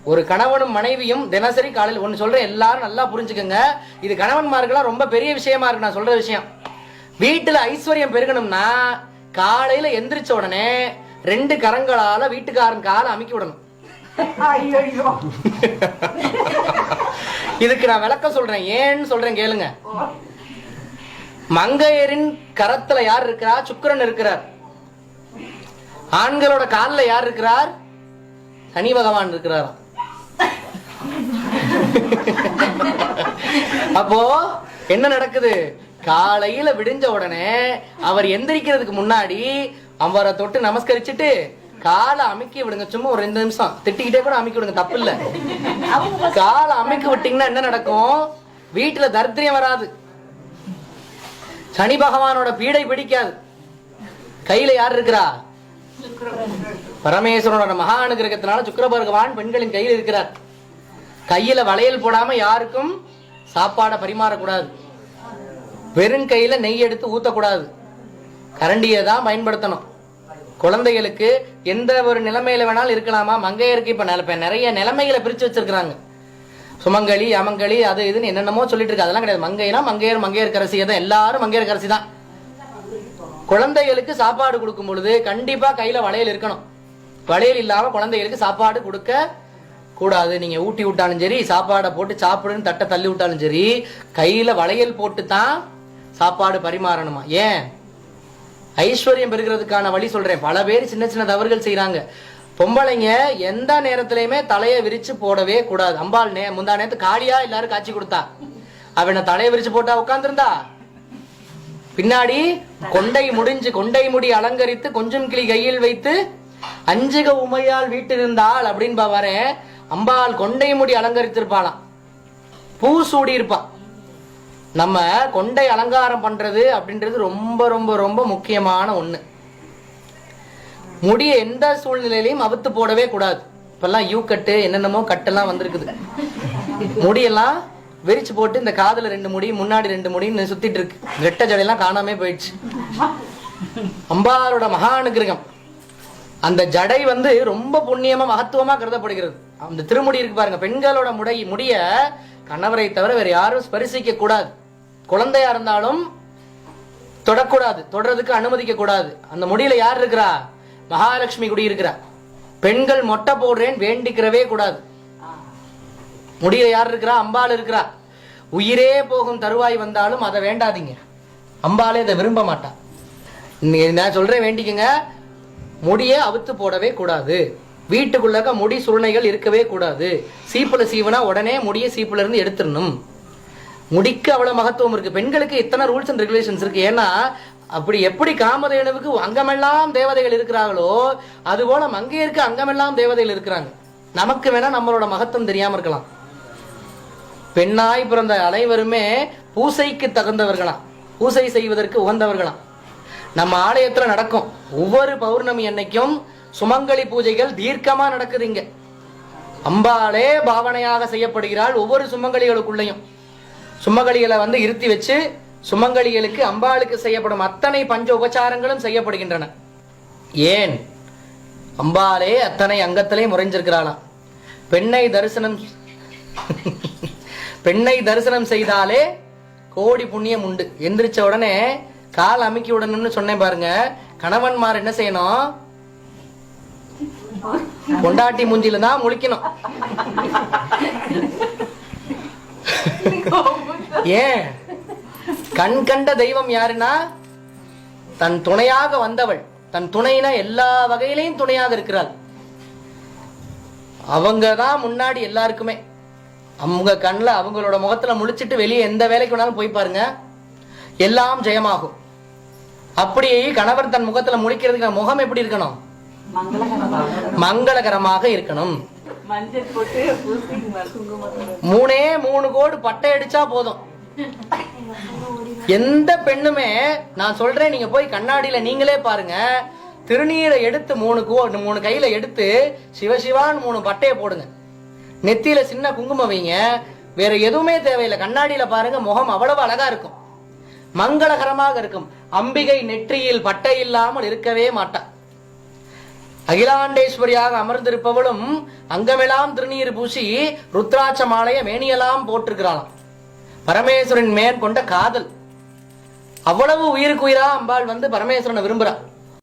ஒரு கணவனும் மனைவியும் தினசரி காலையில் ஒன்று சொல்றேன், எல்லாரும் நல்லா புரிஞ்சுக்கோங்க. இது கணவன்மார்கள்லாம் ரொம்ப பெரிய விஷயமா இருக்கு நான் சொல்ற விஷயம். வீட்டுல ஐஸ்வர்யம் பெருகணும்னா காலையில எந்திரிச்ச உடனே 2 கரங்களால வீட்டுக்காரன் காலை அமுக்கி விடணும். இதுக்கு நான் விளக்கம் சொல்றேன், ஏன்னு சொல்றேன் கேளுங்க. மங்கையரின் கரத்துல யார் இருக்கிறார்? சுக்கிரன் இருக்கிறார். ஆண்களோட கால்ல யார் இருக்கிறார்? சனி பகவான் இருக்கிறார். அப்போ என்ன நடக்குது? காலையில விடிஞ்ச உடனே அவர் எந்திரிக்கிறதுக்கு முன்னாடி அவரை தொட்டு நமஸ்கரிச்சுட்டு காலை அமுக்கி விடுங்க. சும்மா ஒரு 2 நிமிஷம் திட்டிக்கிட்டே கூட அமுக்கி விடுங்க, தப்பு இல்ல. காலை அமுக்கி விட்டீங்கன்னா என்ன நடக்கும்? வீட்டுல தரித்திரம் வராது, சனி பகவானோட பீடை பிடிக்காது. கையில யார் இருக்கிறா? பரமேஸ்வரனோட மகா அனுகிரகத்தினால சுக்கிர பகவான் பெண்களின் கையில் இருக்கிறார். கையில வளையல் போடாம யாருக்கும் சாப்பாடை பரிமாறக்கூடாது. வெறும் கையில நெய் எடுத்து ஊத்தக்கூடாது. கரண்டியை தான் பயன்படுத்தணும். குழந்தைகளுக்கு எந்த ஒரு நிலைமையில வேணாலும் இருக்கலாமா? மங்கையருக்கு இப்ப நிறைய நிலைமைகளை பிரிச்சு வச்சிருக்கிறாங்க. சுமங்கலி, அமங்கலி, அது இதுன்னு என்னென்னமோ சொல்லிட்டு இருக்கு. அதெல்லாம் கிடையாது. மங்கைனா மங்கையர்கரசி தான், எல்லாரும் மங்கையர்கரசி தான். குழந்தைகளுக்கு சாப்பாடு கொடுக்கும் பொழுது கண்டிப்பா கையில வளையல் இருக்கணும். வளையல் இல்லாம குழந்தைகளுக்கு சாப்பாடு கொடுக்க கூடாது. நீங்க ஊட்டி விட்டாலும் சரி, சாப்பாடை போட்டு சாப்பிடுன்னு தட்டை தள்ளி விட்டாலும் சரி, கையில வளையல் போட்டு தான் சாப்பாடு பரிமாறணுமா. ஏன்? ஐஸ்வர்யம் பெறுகிறதுக்கான வழி சொல்றேன். பல பேர் சின்ன சின்ன தவறுகள் செய்யறாங்க. பொம்பளைங்க எந்த நேரத்திலயுமே தலையை விரிச்சு போடவே கூடாது. அம்பாள் முந்தா நேரத்து காளியா எல்லாரும் காட்சி கொடுத்தா, அவனை தலையை விரிச்சு போட்டா உட்கார்ந்துருந்தா. பின்னாடி கொண்டை முடி அலங்கரித்து கொஞ்சம் கிளி கையில் வைத்து அஞ்சுக உமையால் வீட்டிருந்தாள் அப்படின்னு வரேன். அம்பாள் கொண்டை முடி அலங்கரித்திருப்பாளாம், பூ சூடி இருப்பா. நம்ம கொண்டை அலங்காரம் பண்றது அப்படின்றது ரொம்ப ரொம்ப ரொம்ப முக்கியமான ஒண்ணு. முடிய எந்த சூழ்நிலையிலையும் அவுத்து போடவே கூடாது. இப்பெல்லாம் யூ கட்டு என்னென்னமோ கட்டெல்லாம் வந்திருக்குது. முடியெல்லாம் விரிச்சு போட்டு இந்த காதுல 2 முடி, முன்னாடி 2 முடின்னு சுத்திட்டு இருக்கு. ரெட்டை ஜடையெல்லாம் காணாமே போயிடுச்சு. அம்பாளோட மகா அனுகிரகம். அந்த ஜடை ரொம்ப புண்ணியமா மகத்துவமா கருதப்படுகிறது. அந்த திருமுடி இருக்கு பாருங்க, பெண்களோட முடிய கணவரை தவிர வேற யாரும் ஸ்பரிசிக்க கூடாது. குழந்தையா இருந்தாலும் தொடக்கூடாது, தொடறதுக்கு அனுமதிக்க கூடாது. அந்த முடியில யார் இருக்கிறா? மகாலட்சுமி குடி இருக்கிறா. பெண்கள் மொட்டை போடுறேன் வேண்டிக்கிறவே கூடாது. முடியில யார் இருக்கிறா? அம்பாள் இருக்கிறா. உயிரே போகும் தருவாய் வந்தாலும் அதை வேண்டாதீங்க. அம்பாளே அதை விரும்ப மாட்டா. நான் சொல்றேன், வேண்டிக்கங்க. முடிய அவுத்து போடவே கூடாது. வீட்டுக்குள்ள முடி சுருணைகள் இருக்கவே கூடாது. சீப்புல சீவனா உடனே முடிய சீப்புல இருந்து எடுத்துடணும். முடிக்கு அவ்வளவு மகத்துவம் இருக்கு. பெண்களுக்கு இத்தனை ரூல்ஸ் அண்ட் ரெகுலேஷன்ஸ் இருக்கு. ஏன்னா அப்படி எப்படி காமதேனுவுக்கு அங்கமெல்லாம் தேவதைகள் இருக்கிறாங்களோ அது போல மங்கையருக்கு அங்கமெல்லாம் தேவதைகள் இருக்கிறாங்க. நமக்கு வேணா நம்மளோட மகத்துவம் தெரியாம இருக்கலாம். பெண்ணாய் பிறந்த அனைவருமே பூசைக்கு தகுந்தவர்களாம், பூசை செய்வதற்கு உகந்தவர்களாம். நம்ம ஆலயத்துல நடக்கும் ஒவ்வொரு பௌர்ணமி அன்னைக்கும் சுமங்கலி பூஜைகள் தீர்க்கமா நடக்குது. இங்க அம்பாளே பாவனையாக செய்யப்படுகிறாள். ஒவ்வொரு சுமங்கலிகளுக்குள்ளையும் சுமங்கலிகளை இருத்தி வச்சு சுமங்கலிகளுக்கு அம்பாளுக்கு செய்யப்படும் அத்தனை பஞ்ச உபச்சாரங்களும் செய்யப்படுகின்றன. ஏன்? அம்பாளே அத்தனை அங்கத்திலே முறைஞ்சிருக்கிறாளாம். பெண்ணை தரிசனம் செய்தாலே கோடி புண்ணியம் உண்டு. எந்திரிச்ச உடனே கால் அமுக்கி விடணும்னு சொன்னேன் பாருங்க. கணவன்மார் என்ன செய்யணும்? பொண்டாட்டி மூஞ்சில தான் முழிக்கணும். ஏன்? கண் கண்ட தெய்வம் யாருன்னா தன் துணையாக வந்தவள். தன் துணைனா எல்லா வகையிலையும் துணையாக இருக்கிறாள். அவங்க தான் முன்னாடி எல்லாருக்குமே. அவங்க கண்ணில் அவங்களோட முகத்துல முழிச்சிட்டு வெளியே எந்த வேலைக்கு வேணாலும் போய் பாருங்க, எல்லாம் ஜெயமாகும். அப்படி கணவர் தன் முகத்துல முழிக்கிறதுக்கு முகம் எப்படி இருக்கணும்? மங்களகரமாக இருக்கணும். 3 கோடு பட்டை அடிச்சா போதும். எந்த பெண்ணுமே, நான் சொல்றேன், நீங்க போய் கண்ணாடியில நீங்களே பாருங்க. திருநீரை எடுத்து 3 கையில எடுத்து சிவசிவான்னு 3 பட்டையை போடுங்க. நெத்தியில சின்ன குங்குமம் வைங்க. வேற எதுவுமே தேவையில்லை. கண்ணாடியில பாருங்க, முகம் அவ்வளவு அழகா இருக்கும், மங்களகரமாக இருக்கும். அம்பிகை நெற்றியில் பட்டை இல்லாமல் இருக்கவே மாட்டா. அகிலாண்டேஸ்வரியாக அமர்ந்திருப்பவளும் அங்கமெல்லாம் திருநீர் பூசி ருத்ராட்ச மாலைய மேனியெல்லாம் போட்டிருக்கிறாளாம். பரமேஸ்வரன் மேன் கொண்ட காதல், அவ்வளவு உயிருக்கு உயிரா அம்பாள் வந்து பரமேஸ்வரனை விரும்புறா.